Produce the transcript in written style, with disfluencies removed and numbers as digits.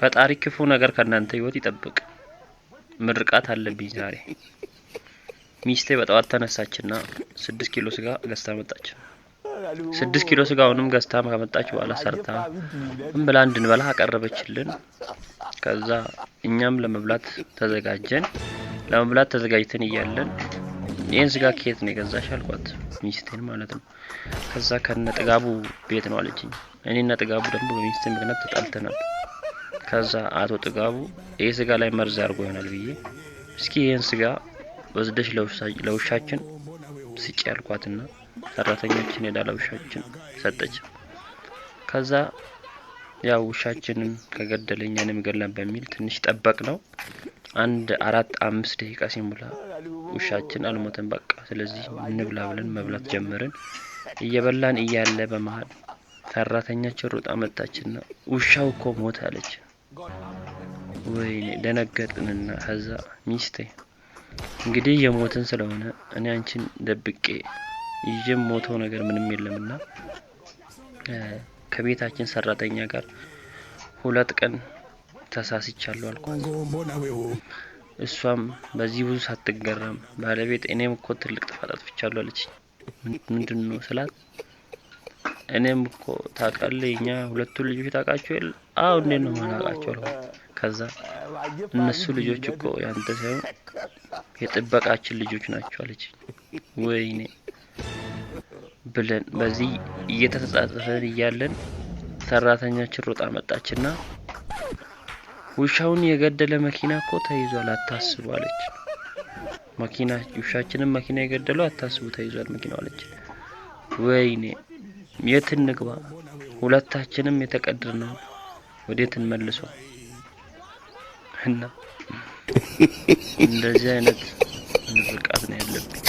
ፈጣሪ ክፉ ነገር ከናንተ ህይወት ይጠብቅ። ምርቃት አለብኝ ዛሬ። ሚስቴ በጠዋት ተነሳችና 6 ኪሎ ስጋ ገዝታ መጣች። 6 ኪሎ ስጋውንም ገዝታ ከመጣች በኋላ ሰርታ እንብላ እንድንበላ አቀረበችልን። ከዛ እኛም ለመብላት ተዘጋጀን። ለመብላት ተዘጋጅተን እያለን ይሄን ስጋ ከየት ነው የገዛሽ አልኳት፣ ሚስቴን ማለት ነው። ከዛ ከነጥጋቡ ቤት ነው አለችኝ። እኔና ጥጋቡ ደግሞ በሚስቴ ምክንያት ተጣልተናል። ከዛ አቶ ጥጋቡ ይሄ ስጋ ላይ መርዝ አድርጎ ይሆናል ብዬ እስኪ ይሄን ስጋ ወስደሽ ለውሻችን ስጪ አልኳትና ሰራተኛችን ሄዳ ለውሻችን ሰጠች። ከዛ ያው ውሻችንን ከገደለኛንም ገለን በሚል ትንሽ ጠበቅ ነው። 4-5 ደቂቃ ሲሞላ ውሻችን አልሞተም። በቃ ስለዚህ እንብላ ብለን መብላት ጀመርን። እየበላን እያለ በመሃል ሰራተኛችን ሮጣ መጣችና ውሻው እኮ ሞተ አለች። ወይኔ ደነገጥንና ከዛ ሚስቴ እንግዲህ የሞትን ስለሆነ እኔ አንቺን ደብቄ ይዤም ሞተው ነገር ምንም የለምና ከቤታችን ሰራተኛ ጋር 2 ቀን ተሳስቻለሁ አልኳት። እሷም በዚህ ብዙ ሳትገረም ባለቤት እኔም እኮ ትልቅ ጥፋት አጥፍቻለሁ አለች። ምንድነው ስላት እኔም እኮ ታውቃለህ እኛ 2 ልጆች ታውቃቸው የለ? አዎ እንዴት ነው ማላውቃቸው አልኳት። ከዛ እነሱ ልጆች እኮ ያንተ ሳይሆን የጥበቃችን ልጆች ናቸው አለች። ወይኔ ብለን በዚህ እየተጻጻፈን እያለን ሰራተኛችን ሮጣ መጣችና ውሻውን የገደለ መኪና እኮ ተይዟል አታስቡ አለች። መኪና ውሻችንን መኪና የገደለው አታስቡ ተይዟል መኪናው አለች። ወይኔ የት እንግባ? ሁለታችንም የተቀደርነው ወዴት እንመልሰው? እና እንደዚህ አይነት ምርቃት ነው ያለብኝ።